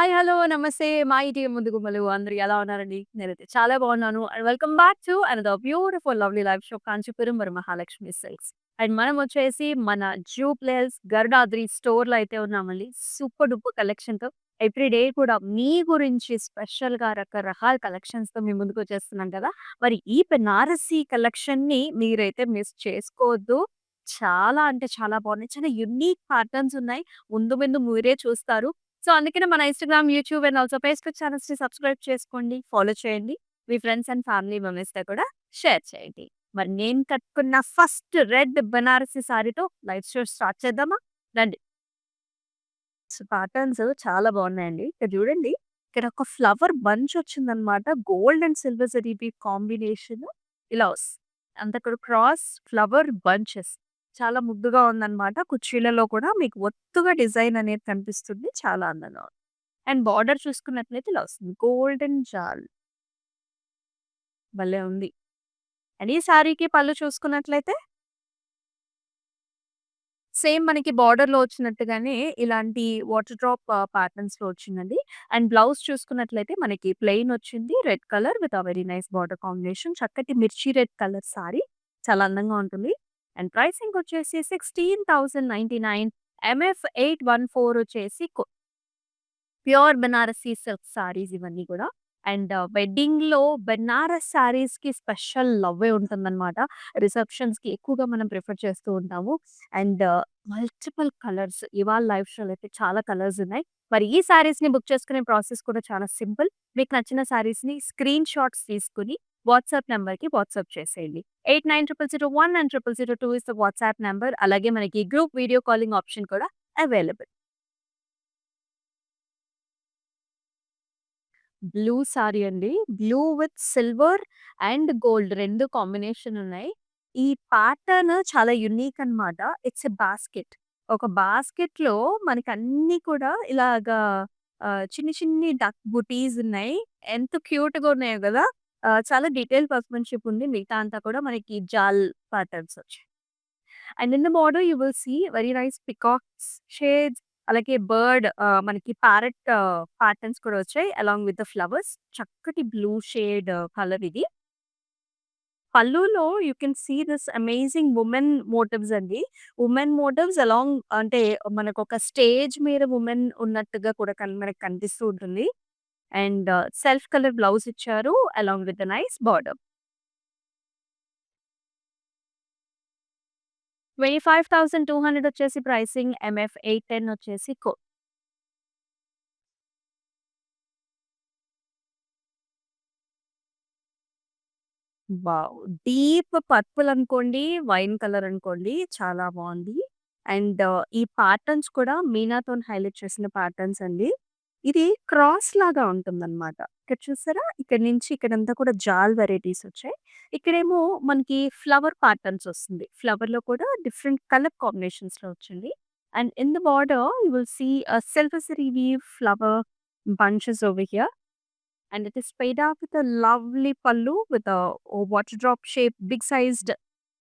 Hi. Hello. నమస్తే. మా ఇంటి ముందు గుమ్మలు అందరూ ఎలా ఉన్నారండి? నేనైతే చాలా బాగున్నాను. And welcome back to another beautiful lovely live show Kanchipuram Varamahalakshmi silks. And మనం వచ్చేసి మన జూబ్లీహిల్స్ గరుడాద్రి స్టోర్‌లో అయితే ఉన్నామండి. సూపర్ డూపర్ కలెక్షన్‌తో ఎవ్రీ డే కూడా మీ గురించి స్పెషల్‌గా రకరకాల కలెక్షన్స్‌తో మీ ముందుకొచ్చేస్తున్నాం కదా! మరి ఈ బెనారసి కలెక్షన్‌ని మీరైతే మిస్ చేసుకోవద్దు. చాలా అంటే చాలా బాగున్నాయి. చాలా యూనిక్ ప్యాటర్న్స్ ఉన్నాయి. ముందు ముందు మీరే చూస్తారు. సో, అందుకనే మన Instagram, YouTube and also Facebook ఛానెల్స్‌ని సబ్స్క్రైబ్ చేసుకోండి. ఫాలో చేయండి. మీ ఫ్రెండ్స్ అండ్ ఫ్యామిలీ మెంబర్స్‌తో కూడా షేర్ చేయండి. మరి నేను కట్టుకున్న ఫస్ట్ రెడ్ బనారసి సారీతో లైవ్ షో స్టార్ట్ చేద్దామా? రండి. ప్యాటర్న్స్ చాలా బాగున్నాయండి. ఇక్కడ చూడండి. ఇక్కడ ఒక ఫ్లవర్ బంచ్ వచ్చిందనమాట. Gold and silver zari bead combination ఇలా వస్తుంది. అంతా కూడా క్రాస్ ఫ్లవర్ బంచెస్. చాలా ముద్దుగా ఉందనమాట. కుర్చీలలో కూడా మీకు ఒత్తుగా డిజైన్ అనేది కనిపిస్తుంది. చాలా అందంగా ఉంది. అండ్ బార్డర్ చూసుకున్నట్లయితే ఇలా వస్తుంది. గోల్డెన్ జాల్ భలే ఉంది. అండ్ ఈ సారీకి పళ్ళు చూసుకున్నట్లయితే సేమ్ మనకి బార్డర్‌లో వచ్చినట్టుగానే ఇలాంటి వాటర్ డ్రాప్ ప్యాటర్న్స్‌లో వచ్చిందండి. అండ్ బ్లౌజ్ చూసుకున్నట్లయితే మనకి ప్లెయిన్ వచ్చింది. Red colour with very nice border combination. చక్కటి మిర్చి రెడ్ కలర్ సారీ. చాలా అందంగా ఉంటుంది. అండ్ ప్రైసింగ్ వచ్చేసి 16,099 ఎంఎఫ్ 814 వచ్చేసి ప్యూర్ బెనారసి సిల్క్ సారీస్ ఇవన్నీ కూడా. అండ్ వెడ్డింగ్‌లో బెనారస్ సారీస్‌కి స్పెషల్ లవ్వే ఉంటుందనమాట. రిసెప్షన్స్‌కి ఎక్కువగా మనం ప్రిఫర్ చేస్తూ ఉంటాము. అండ్ మల్టిపుల్ కలర్స్ ఇవాళ లైవ్ షోలో అయితే చాలా కలర్స్ ఉన్నాయి. మరి ఈ సారీస్‌ని బుక్ చేసుకునే ప్రాసెస్ కూడా చాలా సింపుల్. మీకు నచ్చిన సారీస్‌ని స్క్రీన్ షాట్స్ తీసుకొని వాట్సాప్ నంబర్‌కి వాట్సాప్ చేసేయండి. 890001 and 0002 is the WhatsApp number. అలాగే మనకి గ్రూప్ వీడియో కాలింగ్ ఆప్షన్ కూడా అవైలబుల్. బ్లూ సారీ అండి. Blue with silver and gold 2 combination ఉన్నాయి. ఈ ప్యాటర్న్ చాలా యూనిక్ అన్నమాట. It's a basket. ఒక బాస్కెట్‌లో మనకన్నీ కూడా ఇలాగా చిన్ని చిన్ని డక్ బుటీస్ ఉన్నాయి. ఎంత క్యూట్‌గా ఉన్నాయో గదా! చాలా డీటెయిల్ వర్క్‌మెన్‌షిప్ ఉంది. మిగతా అంతా కూడా మనకి జాల్ ప్యాటర్న్స్ వచ్చాయి. And in the border you will see very nice peacocks shades అలాగే బర్డ్ మనకి ప్యారట్ ప్యాటర్న్స్ కూడా వచ్చాయి అలాంగ్ విత్ ద ఫ్లవర్స్. చక్కటి బ్లూ షేడ్ కలర్ ఇది. పల్లులో you can see this amazing women motifs అండి. వుమెన్ మోటివ్స్ అలాంగ్ అంటే మనకొక స్టేజ్ మీద వుమెన్ ఉన్నట్టుగా కూడా మనకు కనిపిస్తూ ఉంటుంది. అండ్ సెల్ఫ్ కలర్ బ్లౌజ్ ఇచ్చారు అలాంగ్ విత్ నైస్ బార్డర్. 25,200 వచ్చేసి ప్రైసింగ్. ఎంఎఫ్ 810 వచ్చేసి వావ్! డీప్ పర్పుల్ అనుకోండి, వైన్ కలర్ అనుకోండి చాలా బావుంది. అండ్ ఈ ప్యాటర్న్స్ కూడా మీనాతోని హైలైట్ చేసిన ప్యాటర్న్స్ అండి. ఇది క్రాస్ లాగా ఉంటుందన్నమాట. ఇక్కడ చూసారా? ఇక్కడి నుంచి ఇక్కడంతా కూడా జాల్ వెరైటీస్ వచ్చాయి. ఇక్కడేమో మనకి ఫ్లవర్ ప్యాటర్న్స్ వస్తుంది. ఫ్లవర్‌లో కూడా డిఫరెంట్ కలర్ కాంబినేషన్స్‌లో వచ్చింది. And in the border you will see silver zari weave flower bunches over here. And it is paid off with a lovely pallu with a water drop shape, big sized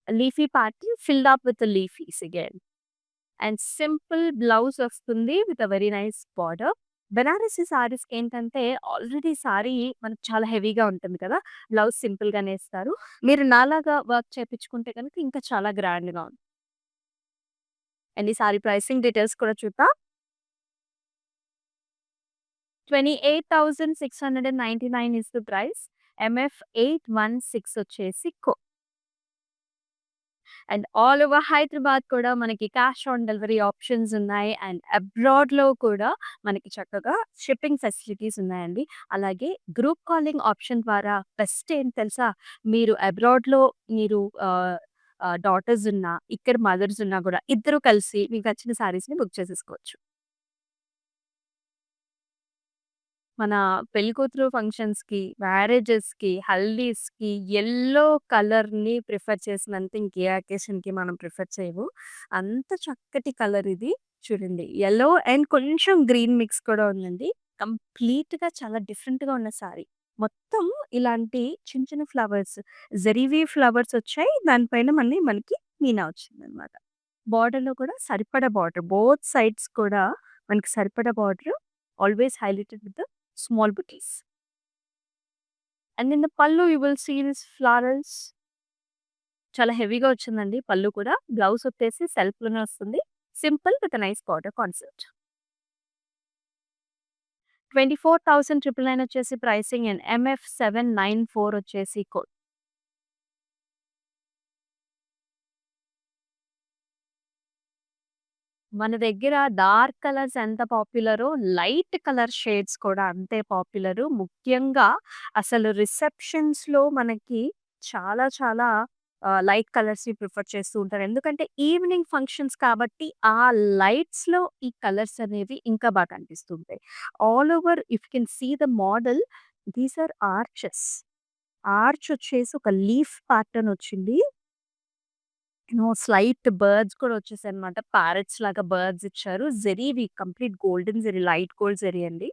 leafy pattern filled up with the leafies again. And simple blouse వస్తుంది with a very nice border. Benarasi సారీస్‌కి ఏంటంటే already sorry మనకు చాలా హెవీగా ఉంటుంది కదా! Blouse సింపుల్‌గానే ఇస్తారు. మీరు నాలాగా వర్క్ చేపించుకుంటే గనుక ఇంకా చాలా గ్రాండ్‌గా ఉంటుంది. అండ్ ఈ సారీ ప్రైసింగ్ డీటెయిల్స్ కూడా చూద్దాం. 28,699 ఇస్ ద ప్రైస్. ఎంఎఫ్ 816 వచ్చేసి అండ్ ఆల్ ఓవర్ హైదరాబాద్ కూడా మనకి క్యాష్ ఆన్ డెలివరీ ఆప్షన్స్ ఉన్నాయి. అండ్ అబ్రాడ్‌లో కూడా మనకి చక్కగా షిప్పింగ్ ఫెసిలిటీస్ ఉన్నాయండి. అలాగే గ్రూప్ కాలింగ్ ఆప్షన్ ద్వారా బెస్ట్ ఏంటి తెలుసా? మీరు అబ్రాడ్‌లో మీరు డాటర్స్ ఉన్నా, ఇక్కడ మదర్స్ ఉన్నా కూడా ఇద్దరు కలిసి మీకు నచ్చిన సారీస్‌ని బుక్ చేసేసుకోవచ్చు. మన పెళ్ళికూతురు ఫంక్షన్స్‌కి, మ్యారేజెస్‌కి, హల్దీస్‌కి యెల్లో కలర్‌ని ప్రిఫర్ చేసినంత ఇంకే అకేషన్‌కి మనం ప్రిఫర్ చేయము. అంత చక్కటి కలర్ ఇది. చూడండి యెల్లో అండ్ కొంచెం గ్రీన్ మిక్స్ కూడా ఉందండి. కంప్లీట్‌గా చాలా డిఫరెంట్‌గా ఉన్న సారీ. మొత్తం ఇలాంటి చిన్న చిన్న ఫ్లవర్స్, జెరీవి ఫ్లవర్స్ వచ్చాయి. దానిపైన మళ్ళీ మనకి మీనా వచ్చిందనమాట. బార్డర్‌లో కూడా సరిపడా బార్డర్. బోత్ సైడ్స్ కూడా మనకి సరిపడా border. always highlighted with the small booties. And in the pallu you will see this florals. చాలా హెవీగా వచ్చిందండి పళ్ళు కూడా. బ్లౌజ్ వచ్చేసి సెల్ఫ్‌లోనే వస్తుంది. Simple with nice border concept. 24,999 వచ్చేసి ప్రైసింగ్ అండ్ MF794 వచ్చేసి కోడ్. మన దగ్గర డార్క్ కలర్స్ ఎంత పాపులరో, లైట్ కలర్ షేడ్స్ కూడా అంతే పాపులరు. ముఖ్యంగా అసలు రిసెప్షన్స్‌లో మనకి చాలా చాలా లైట్ కలర్స్‌ని ప్రిఫర్ చేస్తూ ఉంటారు. ఎందుకంటే ఈవినింగ్ ఫంక్షన్స్ కాబట్టి ఆ లైట్స్‌లో ఈ కలర్స్ అనేవి ఇంకా బాగా కనిపిస్తూ ఉంటాయి. All over if you can see the model, these are arches. Arch వచ్చేసి ఒక లీఫ్ ప్యాటర్న్ వచ్చింది. స్లైట్ బర్డ్స్ కూడా వచ్చేసాయన్నమాట. ప్యారట్స్ లాగా బర్డ్స్ ఇచ్చారు. జెరీవి complete golden zari, light gold zari అండి.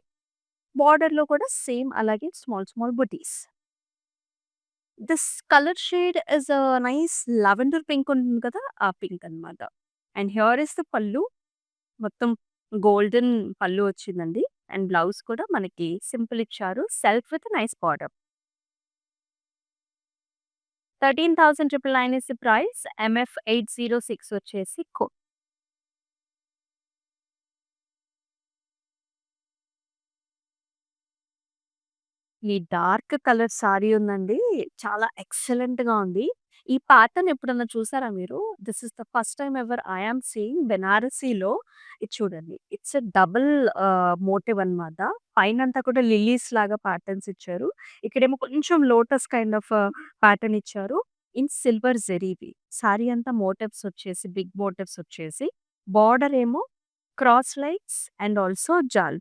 బోర్డర్‌లో కూడా సేమ్ అలాగే small small butis. This colour shade is nice lavender pink ఉంటుంది కదా! ఆ పింక్ అన్నమాట. అండ్ హియర్ ఇస్ ద పల్లు. మొత్తం గోల్డెన్ పల్లు వచ్చిందండి. అండ్ బ్లౌజ్ కూడా మనకి సింపుల్ ఇచ్చారు. Self with nice border. 13,999 is the price. MF806 వచ్చేసి కోడ్. ఈ డార్క్ కలర్ సారీ ఉందండి. చాలా ఎక్సలెంట్‌గా ఉంది. ఈ ప్యాటర్న్ ఎప్పుడన్నా చూసారా మీరు? This is the first time ever I am seeing బెనారసీలో. ఇది చూడండి. ఇట్స్ ఎ డబుల్ మోటివ్ అన్నమాట. పైనంతా కూడా లిల్లీస్ లాగా ప్యాటర్న్స్ ఇచ్చారు. ఇక్కడేమో కొంచెం లోటస్ కైండ్ ఆఫ్ ప్యాటర్న్ ఇచ్చారు. ఇన్ సిల్వర్ జెరీవి. సారీ అంతా మోటివ్స్ వచ్చేసి, బిగ్ మోటివ్స్ వచ్చేసి, బోర్డర్ ఏమో cross lines and also jaal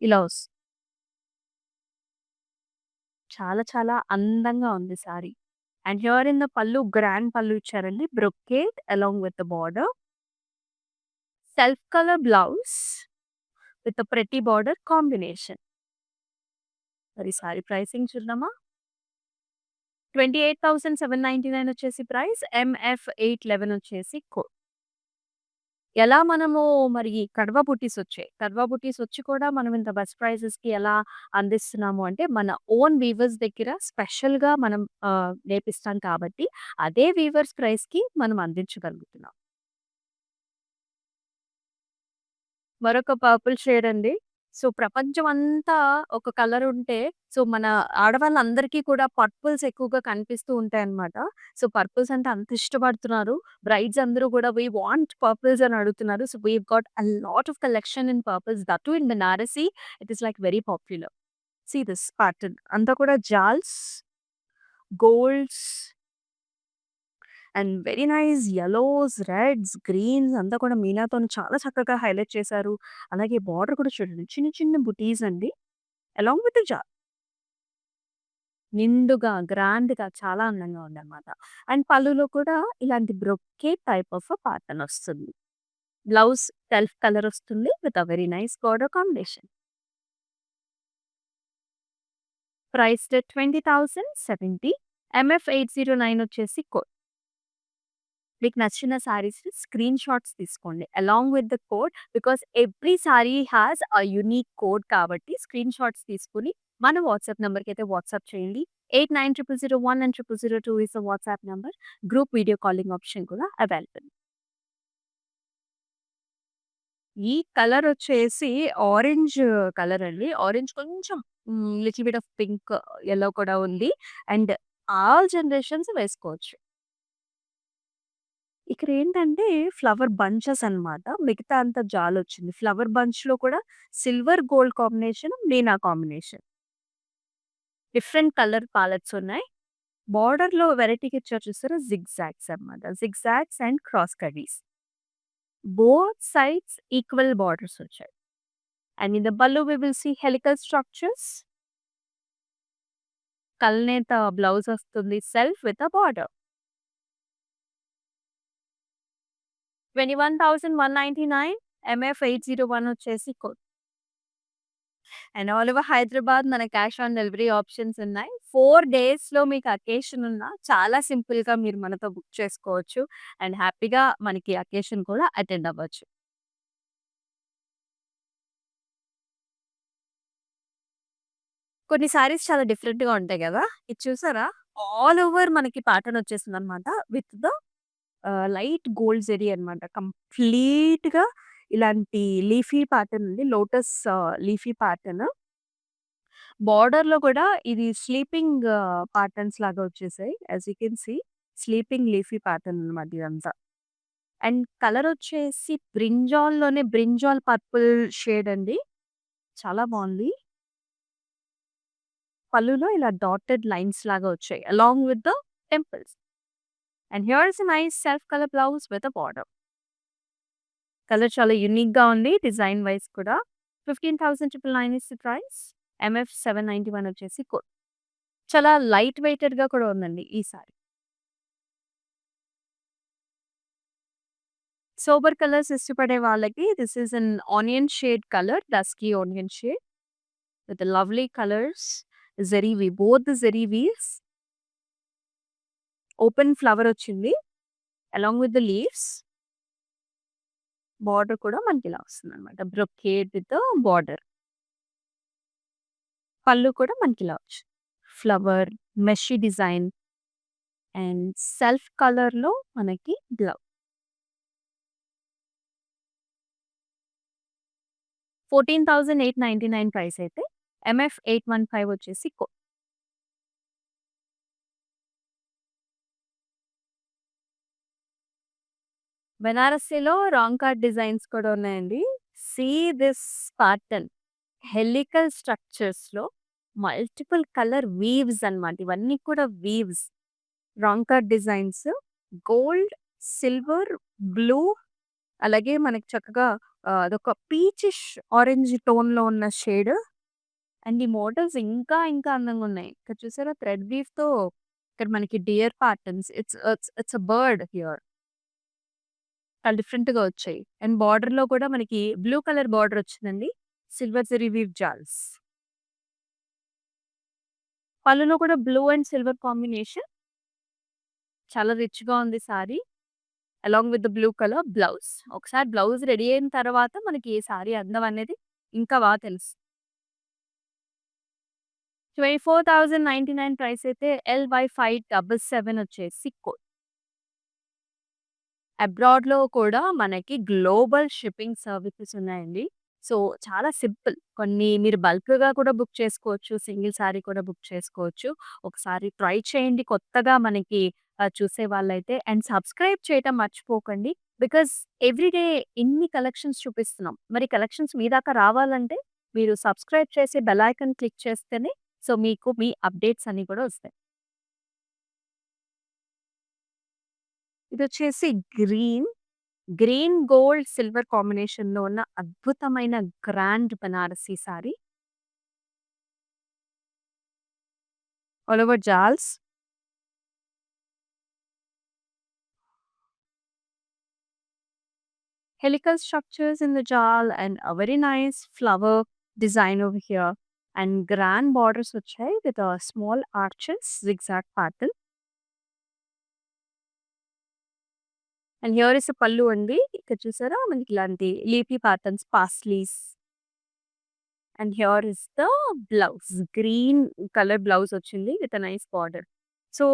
ఇలా చాలా చాలా అందంగా ఉంది sari. And here in the pallu grand pallu ఇచ్చారండి. Brocade along with the border. Self colour blouse with pretty border combination. మరి సారీ ప్రైసింగ్ చూద్దామా? 28,799 వచ్చేసి ప్రైస్. MF811 వచ్చేసి కోడ్. ఎలా మనము మరి కడవ బుట్టీస్ వచ్చాయి. కడవ బుట్టీస్ వచ్చి కూడా మనం ఇంత బెస్ట్ ప్రైజెస్‌కి ఎలా అందిస్తున్నాము అంటే, మన ఓన్ వీవర్స్ దగ్గర స్పెషల్‌గా మనం నేపిస్తాం కాబట్టి, అదే వీవర్స్ ప్రైస్‌కి మనం అందించగలుగుతున్నాం. మరొక పర్పుల్ షేడ్ అండి. సో, ప్రపంచమంతా ఒక కలర్ ఉంటే, సో, మన ఆడవాళ్ళందరికీ కూడా పర్పుల్స్ ఎక్కువగా కనిపిస్తూ ఉంటాయన్నమాట. సో, పర్పుల్స్ అంటే అంత ఇష్టపడుతున్నారు. బ్రైడ్స్ అందరూ కూడా వి వాంట్ పర్పుల్స్ అని అడుగుతున్నారు. So, we have got a lot of collection in purples. That too in Benarasi. It is like very popular. See this pattern అంతా కూడా jaals, golds and very nice yellows, reds, greens అంతా కూడా మీనాతోని చాలా చక్కగా highlight చేశారు. అలాగే బార్డర్ కూడా చూడండి. చిన్న చిన్న బుటీస్ అండి. అలాంగ్ విత్ నిండుగా, గ్రాండ్‌గా చాలా అందంగా ఉందన్నమాట. అండ్ పళ్ళులో కూడా ఇలాంటి బ్రొకేట్ టైప్ ఆఫ్ ప్యాటర్న్ వస్తుంది. బ్లౌజ్ సెల్ఫ్ కలర్ వస్తుంది with a very nice border combination. Priced 20,070. MF809 వచ్చేసి కోడ్. మీకు నచ్చిన సారీస్ స్క్రీన్ షాట్స్ తీసుకోండి. Along with the code because every sorry has a unique code కాబట్టి స్క్రీన్ షాట్స్ తీసుకొని మన WhatsApp నంబర్‌కైతే WhatsApp చేయండి. 890001 and 0002 is the WhatsApp number. Group video calling option కూడా available. ఈ కలర్ వచ్చేసి ఆరెంజ్ కలర్ అండి. ఆరెంజ్ కొంచెం little bit of pink, yellow కూడా ఉంది. అండ్ ఆల్ జనరేషన్స్ వేసుకోవచ్చు. ఇక్కడేంటంటే ఫ్లవర్ బంచెస్ అన్నమాట. మిగతా అంతా జాలొచ్చింది. ఫ్లవర్ బంచ్‌లో కూడా silver, gold combination, meena combination. Different colour palettes ఉన్నాయి. బోర్డర్‌లో వెరైటీగా ఇచ్చారు చూసారా? జిగ్‌జాగ్స్ అన్నమాట. Zigzags and cross curries. Both sides equal borders వచ్చాయి. And in the pallu we will see helical structures. కల్నేత బ్లౌజ్ వస్తుంది. Self with a border. 21,199. MF801 వచ్చేసి code. And all over Hyderabad మన క్యాష్ ఆన్ డెలివరీ ఆప్షన్స్ ఉన్నాయి. 4 డేస్‌లో మీకు occasion ఉన్నా చాలా సింపుల్‌గా మీరు మనతో బుక్ చేసుకోవచ్చు. అండ్ హ్యాపీగా మనకి అకేషన్ కూడా అటెండ్ అవ్వచ్చు. కొన్ని సారీస్ చాలా డిఫరెంట్‌గా ఉంటాయి గదా! ఇది చూసారా? ఆల్ ఓవర్ మనకి ప్యాటర్న్ వచ్చేసిందనమాట. With the light gold zari అనమాట. కంప్లీట్‌గా ఇలాంటి లీఫీ ప్యాటర్న్ ఉంది. Lotus leafy pattern. బోర్డర్‌లో కూడా ఇది స్లీపింగ్ ప్యాటర్న్స్ లాగా వచ్చేసాయి. As you can see sleeping leafy pattern అనమాట ఇదంతా. అండ్ కలర్ వచ్చేసి బ్రింజాల్‌లోనే బ్రింజాల్ పర్పుల్ షేడ్ అండి. చాలా బావుంది. పళ్ళులో ఇలా డాటెడ్ లైన్స్ లాగా వచ్చాయి. Along with the temples. And here is a nice self colour blouse with a border. Colour చాలా యూనిక్‌గా ఉంది. డిజైన్ వైస్ కూడా. 15,999 ఇస్ ది ప్రైస్. ఎంఎఫ్ 791 వచ్చేసి కోడ్. చాలా లైట్ వెయిటెడ్‌గా కూడా ఉందండి ఈ సారీ. సోబర్ కలర్స్ ఇష్టపడే వాళ్ళకి this is an onion shade colour. Dusky onion shade with lovely colours. Zari weave. Both the zari weaves. Open flower వచ్చింది. Along with the leaves. Border కూడా మనకిలా వస్తుందనమాట. Brocade with border. పళ్ళు కూడా మనకిలా వచ్చింది. Flower, mesh design and self కలర్‌లో మనకి blouse. 14,899 price అయితే. ఎంఎఫ్ 815 వచ్చేసి కోడ్. బెనారస్సీలో రాంగ్ కార్డ్ డిజైన్స్ కూడా ఉన్నాయండి. See this pattern. హెలికల్ స్ట్రక్చర్స్‌లో మల్టిపుల్ కలర్ వీవ్స్ అన్నమాట. ఇవన్నీ కూడా వీవ్స్. రాంగ్ కార్డ్ డిజైన్స్. గోల్డ్, సిల్వర్, బ్లూ అలాగే మనకి చక్కగా అదొక పీచిష్ ఆరెంజ్ టోన్‌లో ఉన్న షేడ్. అండ్ ఈ మోడల్స్ ఇంకా ఇంకా అందంగున్నాయి. ఇక్కడ చూసారా థ్రెడ్ వీవ్‌తో ఇక్కడ మనకి deer patterns. It's a bird here. చాలా డిఫరెంట్‌గా వచ్చాయి. అండ్ బార్డర్‌లో కూడా మనకి బ్లూ కలర్ బార్డర్ వచ్చిందండి. Silver zari weave jaals. పళ్ళులో కూడా బ్లూ అండ్ సిల్వర్ కాంబినేషన్. చాలా రిచ్‌గా ఉంది sari. Along with the blue colour blouse. ఒకసారి బ్లౌజ్ రెడీ అయిన తర్వాత మనకి ఈ సారీ అందం అనేది ఇంకా తెలుస్తుంది. 24,099 ప్రైస్ అయితే LY577 వచ్చేసి కోడ్. అబ్రాడ్‌లో కూడా మనకి గ్లోబల్ షిప్పింగ్ సర్వీసెస్ ఉన్నాయండి. సో, చాలా సింపుల్. కొన్ని మీరు బల్క్‌గా కూడా బుక్ చేసుకోవచ్చు. సింగిల్ సారీ కూడా బుక్ చేసుకోవచ్చు. ఒకసారి ట్రై చేయండి కొత్తగా మనకి చూసేవాళ్ళైతే. అండ్ సబ్స్క్రైబ్ చేయటం మర్చిపోకండి. బికాజ్ ఎవ్రీ డే ఇన్ని కలెక్షన్స్ చూపిస్తున్నాం. మరి కలెక్షన్స్ మీ దాకా రావాలంటే మీరు సబ్స్క్రైబ్ చేసి బెల్ ఐకాన్ క్లిక్ చేస్తేనే సో, మీకు మీ అప్డేట్స్ అన్నీ కూడా వస్తాయి. ఇదొచ్చేసి గ్రీన్. గ్రీన్, గోల్డ్, సిల్వర్ కాంబినేషన్‌లో ఉన్న అద్భుతమైన grand Banarasi sari. All over jaals. Helical structures in the jal and a very nice flower design over here. And grand borders వచ్చాయి with a small arches, zigzag pattern. And here is a pallu అండి. ఇక్కడ చూసారా మనకి ఇలాంటి leafy patterns, paisleys. And here is the blouse. Green colour blouse వచ్చింది with a nice border. So,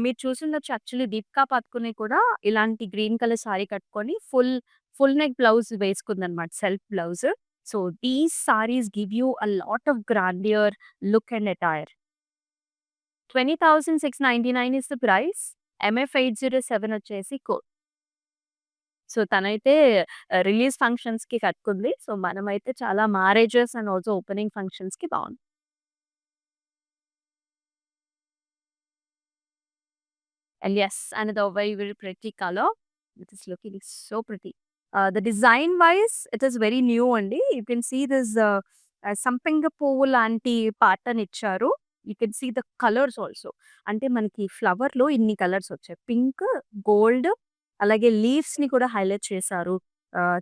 మీరు చూసుండొచ్చు actually 'Deepika Padukone' కూడా ఇలాంటి గ్రీన్ కలర్ సారీ కట్టుకొని ఫుల్ నెక్ బ్లౌజ్ వేసుకుందనమాట. Self blouse. So, these saris give you a lot of grandeur look and attire. 20,699 is the price. MF 807 వచ్చేసి code. So, తనైతే release ఫంక్షన్స్‌కి కట్టుకుంది. సో, మనమైతే చాలా మ్యారేజెస్ అండ్ ఆల్సో ఓపెనింగ్ ఫంక్షన్స్‌కి బావుంది. And yes, another very, very pretty color. It is looking so pretty. The design wise, it is very new అండి. You can see this సంపెంగ పువ్వు లాంటి ప్యాటర్న్ ఇచ్చారు. You can see the colours also. అంటే మనకి ఫ్లవర్‌లో ఇన్ని కలర్స్ వచ్చాయి. Pink, gold అలాగే లీవ్స్‌ని కూడా హైలైట్ చేశారు.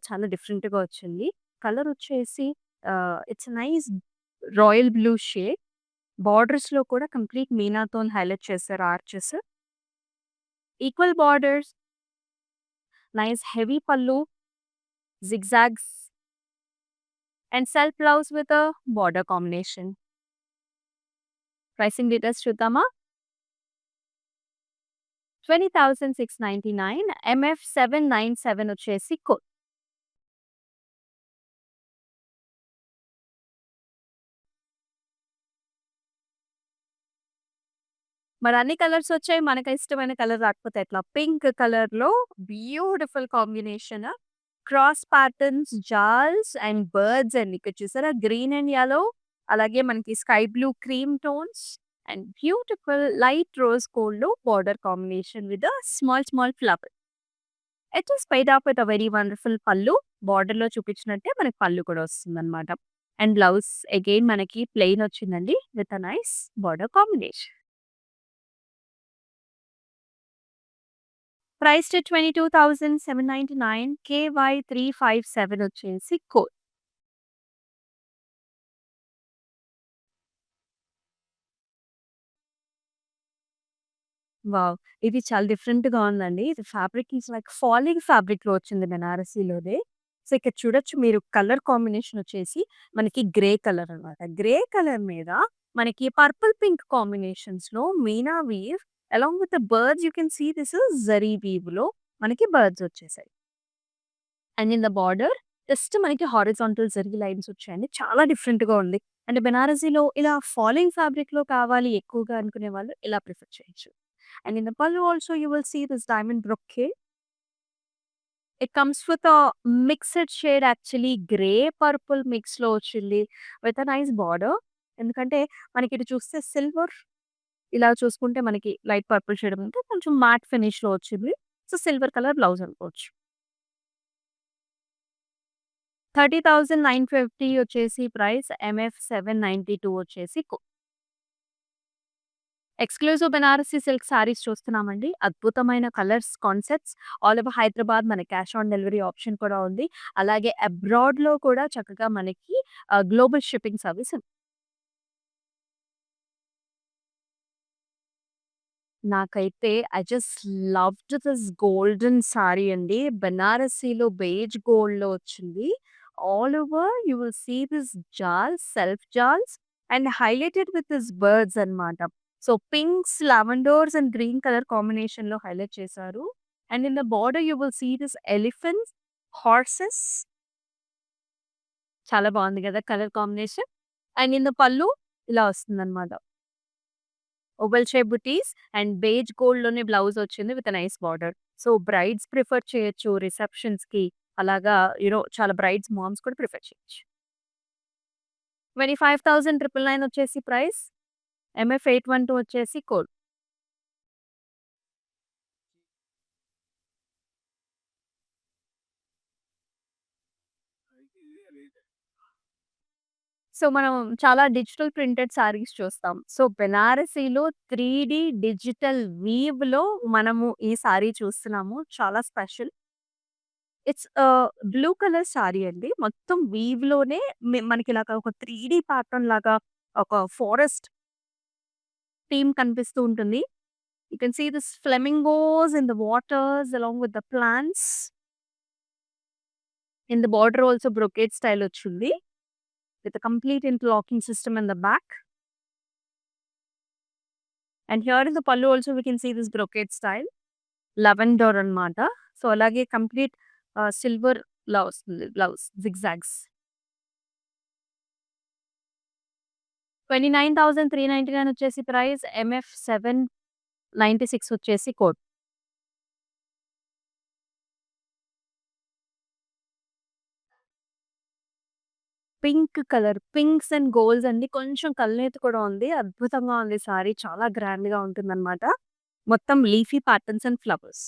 చాలా డిఫరెంట్‌గా వచ్చింది. కలర్ వచ్చేసి it's nice royal blue shade. బార్డర్స్‌లో కూడా కంప్లీట్ మీనాతోని హైలైట్ చేశారు arches. Equal borders, nice heavy pallu, zigzags and self blouse with a border combination. Pricing details చూద్దామా? 20,699 ఎంఎఫ్ 797 వచ్చేసి కోడ్. మరి అన్ని కలర్స్ వచ్చాయి. మనకి ఇష్టమైన కలర్ రాకపోతే ఎట్లా? పింక్ కలర్‌లో beautiful combination. Cross patterns, jaals and birds అండి. ఇక్కడ చూసారా గ్రీన్ అండ్ యెల్లో అలాగే మనకి sky blue cream tones and beautiful light rose గోల్డ్‌లో border combination with small small flower. It is paid up with a very wonderful pallu. బోర్డర్‌లో చూపించినట్టే మనకి పల్లు కూడా వస్తుందన్నమాట. అండ్ బ్లౌజ్ అగైన్ మనకి ప్లెయిన్ వచ్చిందండి with a nice border combination. Priced 22,799 KY357 వచ్చేసి code. Wow! ఇది చాలా డిఫరెంట్‌గా ఉందండి. ఇది ఫ్యాబ్రిక్ ఈస్ లైక్ ఫాలింగ్ ఫ్యాబ్రిక్‌లో వచ్చింది బెనారసీలోదే. సో, ఇక్కడ చూడొచ్చు మీరు కలర్ కాంబినేషన్ వచ్చేసి మనకి గ్రే కలర్ అన్నమాట. గ్రే కలర్ మీద మనకి పర్పుల్ పింక్ కాంబినేషన్స్‌లో meena weave along with the birds you can see this is zari వీవ్‌లో మనకి బర్డ్స్ వచ్చేసాయి. And in the border just మనకి హారిజాంటల్ జరీ లైన్స్ వచ్చాయండి. చాలా డిఫరెంట్‌గా ఉంది. అంటే బెనారసీలో ఇలా ఫాలింగ్ ఫ్యాబ్రిక్‌లో కావాలి ఎక్కువగా అనుకునే వాళ్ళు ఇలా ప్రిఫర్ చేయొచ్చు. And in the pallu also you will see this diamond brocade. It comes with a mixed shade actually grey purple mixలో వచ్చింది with a nice border. ఎందుకంటే మనకి ఇటు చూస్తే సిల్వర్ ఇలా చూసుకుంటే మనకి లైట్ పర్పుల్ షేడ్ ఉంటే కొంచెం మ్యాట్ ఫినిష్‌లో వచ్చింది. సో, సిల్వర్ కలర్ బ్లౌజ్ అనుకోవచ్చు. 30,950 వచ్చేసి ప్రైస్. ఎంఎఫ్ 792 వచ్చేసి ఎక్స్‌క్లూజివ్ బెనారసి సిల్క్ సారీస్ చూస్తున్నామండి. అద్భుతమైన colours, concepts all over Hyderabad మనకి క్యాష్ ఆన్ డెలివరీ ఆప్షన్ కూడా ఉంది. అలాగే అబ్రాడ్‌లో కూడా చక్కగా మనకి గ్లోబల్ షిప్పింగ్ సర్వీస్ ఉంది. నాకైతే I just loved this golden sari అండి. బెనారసీలో బేజ్ గోల్డ్‌లో వచ్చింది. All over you will see this jaals, self jaals and highlighted with this birds అన్నమాట. So, pinks, lavenders and green colour కాంబినేషన్‌లో హైలైట్ చేశారు. And in the border you will see this elephants, horses చాలా బావుంది గదా! Colour combination. And in the pallu ఇలా వస్తుందన్నమాట. Oval shape butis and beige గోల్డ్‌లోనే blouse వచ్చింది with a nice border. So, brides prefer చేయొచ్చు రిసెప్షన్స్‌కి. అలాగా చాలా బ్రైడ్స్ మామ్స్ కూడా ప్రిఫర్ చేయొచ్చు. 25,999 వచ్చేసి ప్రైస్. ఎంఎఫ్ 812 వచ్చేసి కోడ్. సో, మనం చాలా డిజిటల్ ప్రింటెడ్ సారీస్ చూస్తాం. సో, బెనారసీలో 3 డిజిటల్ వీవ్‌లో మనము ఈ సారీ చూస్తున్నాము. చాలా special. It's blue colour sorry అండి. మొత్తం వీవ్‌లోనే మనకిలాగా ఒక 3 ప్యాటర్న్ లాగా ఒక ఫారెస్ట్ థీమ్ కనిపిస్తూ ఉంటుంది. You can see this flamingos in the waters along with the plants. In the border also brocade style వచ్చింది. With a complete interlocking system in the back. And here in the pallu also we can see this brocade style. Lavender అన్నమాట. So, అలాగే complete silver లా వస్తుంది blouse zigzags. 29,399 వచ్చేసి price. MF 796 వచ్చేసి code. Pink colour. Pinks and golds అండి. కొంచెం కల్నేత కూడా ఉంది. అద్భుతంగా ఉంది సారీ. చాలా గ్రాండ్‌గా ఉంటుందన్నమాట. మొత్తం leafy patterns and flowers.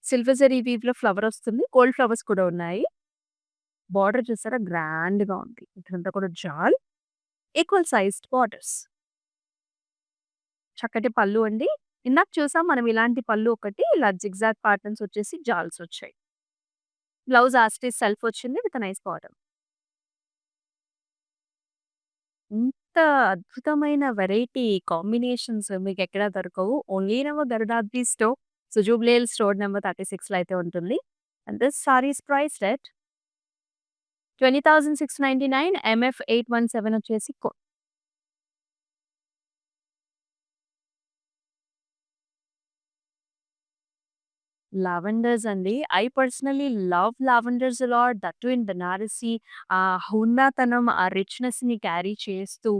Silver zari వీవ్‌లో ఫ్లవర్ వస్తుంది. గోల్డ్ ఫ్లవర్స్ కూడా ఉన్నాయి. బోర్డర్ చూసారా గ్రాండ్‌గా ఉంది. ఇదంతా కూడా జాల్. Equal sized borders. చక్కటి పల్లు అండి. ఇందాక చూసాం మనం ఇలాంటి పల్లు ఒకటి. ఇలా జిగ్‌జాగ్ ప్యాటర్న్స్ వచ్చేసి జాల్స్ వచ్చాయి. Blouse as it is self వచ్చింది విత్ నైస్ బార్డర్. ఇంత అద్భుతమైన వెరైటీ కాంబినేషన్స్ మీకెక్కడ దొరకవు. Only in our Garudadri store. సుజుబ్లేల్ స్టోర్ నంబర్ 36లో అయితే ఉంటుంది. And this sari is priced at 20,699 MF 817 వచ్చేసి లావెండర్స్ అండి. I personally love lavenders a lot. That too in Banarasi. ఆ హుందాతనం, ఆ రిచ్‌నెస్‌ని క్యారీ చేస్తూ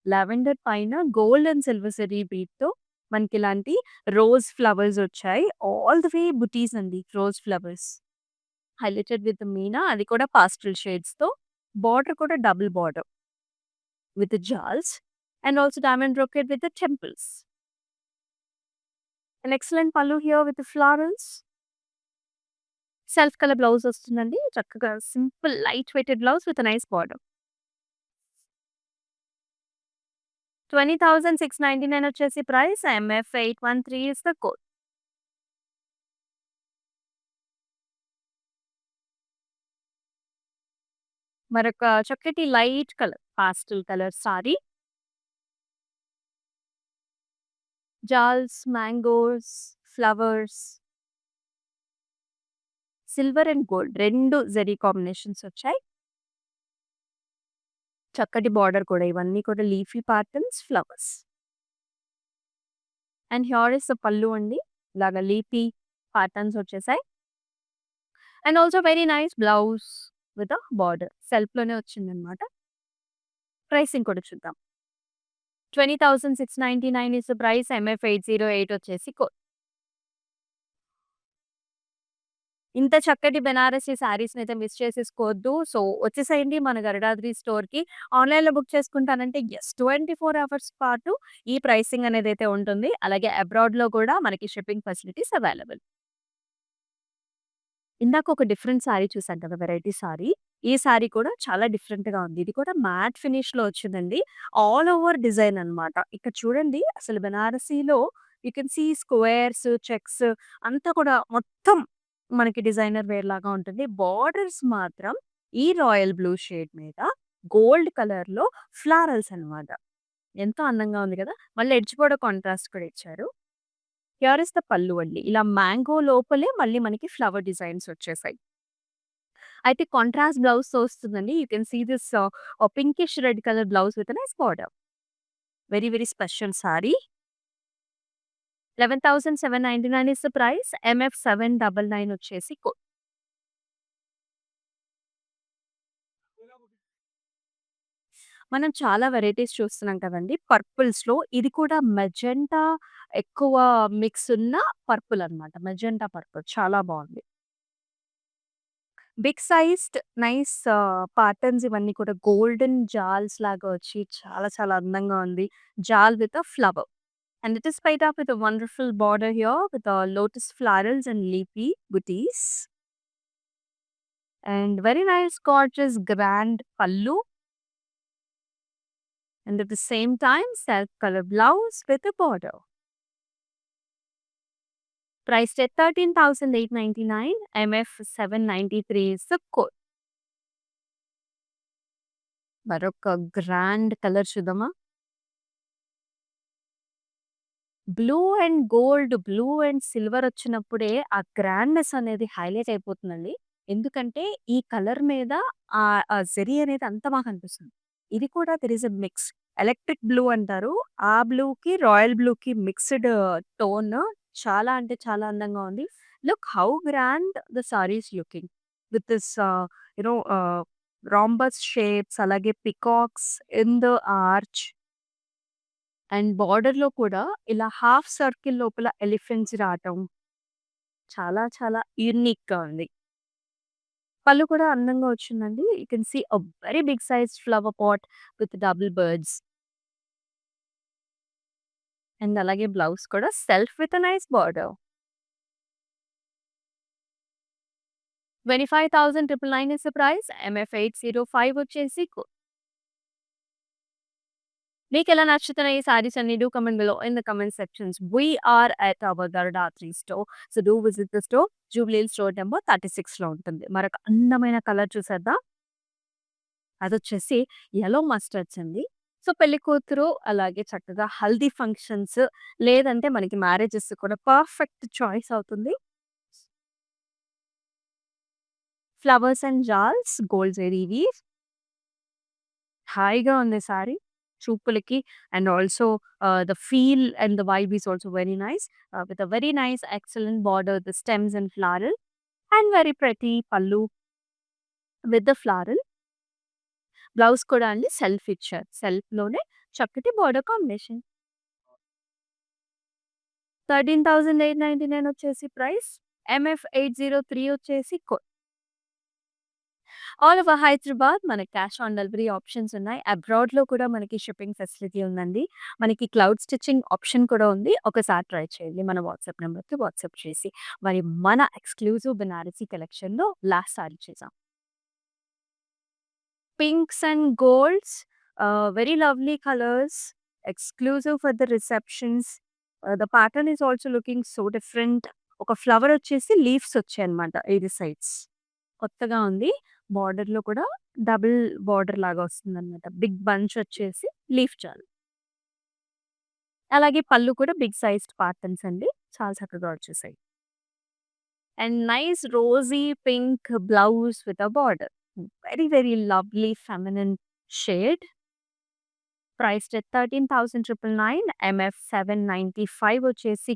లావెండర్ పైన గోల్డ్ అండ్ సిల్వర్ జరీ బీడ్‌తో మనకిలాంటి రోజ్ ఫ్లవర్స్ వచ్చాయి. ఆల్ ది వే బుటీస్ అండి. Rose flowers. Highlighted with meena అది కూడా పాస్టెల్ షేడ్స్‌తో. బార్డర్ కూడా double border with jaals and also diamond brocade with temples. An excellent pallu here with the florals. Self colour blouse వస్తుందండి. చక్కగా simple light weighted blouse with nice border. 20,699 వచ్చేసి price. MF 813 is the code. మరొక చక్కటి light colour pastel colour sari. Jaals, mangoes, flowers, silver and gold 2 zari combinations వచ్చాయి. చక్కటి border కూడా ఇవన్నీ కూడా leafy patterns, flowers. And here is the pallu అండి. ఇలాగ లీఫీ ప్యాటర్న్స్ వచ్చేసాయి. And also very nice blouse with a border. సెల్ఫ్‌లోనే వచ్చిందనమాట. ప్రైసింగ్ కూడా చూద్దాం. 20,699 ఇస్ ద ప్రైస్. ఎంఎఫ్ 808 వచ్చేసి కోడ్. ఇంత చక్కటి బెనారసి శారీస్‌నైతే మిస్ చేసేసుకోవద్దు. సో, వచ్చేసేయండి మన గరుడాద్రి స్టోర్‌కి. ఆన్‌లైన్‌లో బుక్ చేసుకుంటానంటే యెస్ 24 అవర్స్ పాటు ఈ ప్రైసింగ్ అనేదైతే ఉంటుంది. అలాగే అబ్రాడ్‌లో కూడా మనకి షిప్పింగ్ ఫెసిలిటీస్ అవైలబుల్. ఇందాక ఒక డిఫరెంట్ సారీ చూసాం కదా! Variety sorry. ఈ సారీ కూడా చాలా డిఫరెంట్‌గా ఉంది. ఇది కూడా మ్యాట్ ఫినిష్‌లో వచ్చిందండి. ఆల్ ఓవర్ డిజైన్ అన్నమాట. ఇక్కడ చూడండి అసలు బెనారసీలో you can see squares, checks అంతా కూడా మొత్తం మనకి డిజైనర్ వేర్ లాగా ఉంటుంది. బోర్డర్స్ మాత్రం ఈ రాయల్ బ్లూ షేడ్ మీద గోల్డ్ కలర్‌లో ఫ్లారల్స్ అన్నమాట. ఎంతో అందంగా ఉంది కదా! మళ్ళీ ఎడ్జ్ కూడా కాంట్రాస్ట్ కూడా ఇచ్చారు. హియర్ ఇస్ ద పల్లు అండి. ఇలా మ్యాంగో లోపలే మళ్ళీ మనకి ఫ్లవర్ డిజైన్స్ వచ్చేసాయి. అయితే కాంట్రాస్ట్ బ్లౌజ్‌తో వస్తుందండి. You can see this pinkish red colour blouse with a nice border. Very very special sari. 11,799 is the price. ఎంఎఫ్ 799 వచ్చేసి మనం చాలా వెరైటీస్ చూస్తున్నాం కదండీ! పర్పుల్స్‌లో ఇది కూడా మెజెంటా ఎక్కువ మిక్స్ ఉన్న పర్పుల్ అన్నమాట. మెజెంటా పర్పుల్ చాలా బావుంది. బిగ్ సైజ్డ్ నైస్ ప్యాటర్న్స్ ఇవన్నీ కూడా గోల్డెన్ జాల్స్ లాగా వచ్చి చాలా చాలా అందంగా ఉంది. Jaal with a flower. And it is paid up with a wonderful border here with lotus florals and leafy booties. And very nice, gorgeous, grand pallu. And at the same time, self color blouse with a border. Priced at 13,899, MF 793 is the code. మరొక grand colour చూద్దామా? Blue and gold, blue and silver వచ్చినప్పుడే ఆ grandness అనేది highlight అయిపోతుందండి. ఎందుకంటే ఈ colour మీద ఆ జరీ అనేది అంత బాగా కనిపిస్తుంది. ఇది కూడా there is a mix. Electric blue అంటారు. ఆ బ్లూకి, రాయల్ బ్లూకి మిక్స్‌డ్ టోన్ చాలా అంటే చాలా అందంగా ఉంది. Look how grand the sari is looking with this you know rhombus shapes అలాగే peacocks in the arch. And బోర్డర్‌లో కూడా ఇలా హాఫ్ సర్కిల్ లోపల ఎలిఫెంట్స్ రావటం చాలా చాలా యూనిక్‌గా ఉంది. పళ్ళు కూడా అందంగా వచ్చిందండి. You can see a very big sized flower pot with double birds. And అలాగే బ్లౌజ్ కూడా self with a nice border. 25,999 is the price. MF 805 వచ్చేసి మీకెలా నచ్చుతున్నాయి ఈ సారీస్ అన్ని? Do comment below in the comment sections. We are at our Garudadri store. So, do visit the store. Jubilee Hills road number 36లో ఉంటుంది. మరొక అందమైన కలర్ చూసేద్దాం. అదొచ్చేసి యెల్లో మస్టర్డ్స్ అండి. సో, పెళ్లి కూతురు అలాగే చక్కగా హల్దీ ఫంక్షన్స్ లేదంటే మనకి మ్యారేజెస్ కూడా పర్ఫెక్ట్ చాయిస్ అవుతుంది. Flowers and jaals gold zari weave. హాయిగా ఉంది సారీ చూపులకి. And also the feel and the vibe is also very nice. With a very nice excellent border, the stems and floral and very pretty pallu with the floral. Blouse కూడా అండి self ఇచ్చారు. సెల్ఫ్‌లోనే చక్కటి border combination. 13,899 వచ్చేసి price. MF 803 వచ్చేసి code. All over Hyderabad మనకి cash on delivery options ఉన్నాయి. అబ్రాడ్‌లో కూడా మనకి షిప్పింగ్ ఫెసిలిటీ ఉందండి. మనకి క్లౌడ్ స్టిచ్చింగ్ ఆప్షన్ కూడా ఉంది. ఒకసారి ట్రై చేయండి. మన వాట్సాప్ నంబర్‌కి వాట్సాప్ చేసి. మరి మన ఎక్స్‌క్లూజివ్ బెనారసి కలెక్షన్‌లో లాస్ట్ సారీ చేసాం. Pinks and golds, very lovely colors, exclusive for the receptions. The pattern is also looking so different. ఒక ఫ్లవర్ వచ్చేసి లీవ్స్ వచ్చాయన్నమాట 8 సైడ్స్. కొత్తగా ఉంది. బార్డర్‌లో కూడా డబుల్ బార్డర్ లాగా వస్తుందన్నమాట. బిగ్ బంచ్ వచ్చేసి లీఫ్ చాలు. అలాగే పళ్ళు కూడా బిగ్ సైజ్డ్ ప్యాటర్న్స్ అండి. చాలా చక్కగా వచ్చేసాయి. And nice Rosie pink blouse with a border. Very very lovely feminine shade. Priced at 13,999 MF 795 వచ్చేసి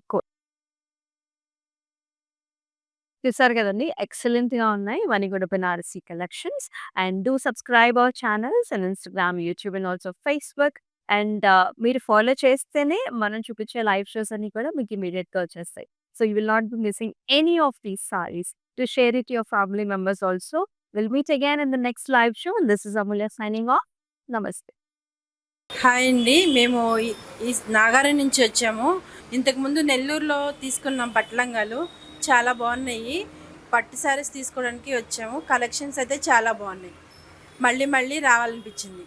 చూసారు కదండీ! ఎక్సలెంట్‌గా ఉన్నాయి. ఇవన్నీ కూడా Banarasi collections. And do subscribe our channels and Instagram, YouTube and also Facebook. And మీరు ఫాలో చేస్తేనే మనం చూపించే లైవ్ షోస్ అన్నీ కూడా మీకు ఇమ్మీడియేట్‌గా వచ్చేస్తాయి. So, you will not be missing any of these saris. To share it your family members also. Will meet again in the next live show. This is Amulya signing off. నమస్తే. Hi అండి. మేము ఈ నాగారం నుంచి వచ్చాము. ఇంతకుముందు నెల్లూరులో తీసుకున్నాం పట్టు చాలా బాగున్నాయి. పట్టు శారీస్ తీసుకోవడానికి వచ్చాము. కలెక్షన్స్ అయితే చాలా బాగున్నాయి. మళ్ళీ మళ్ళీ రావాలనిపించింది.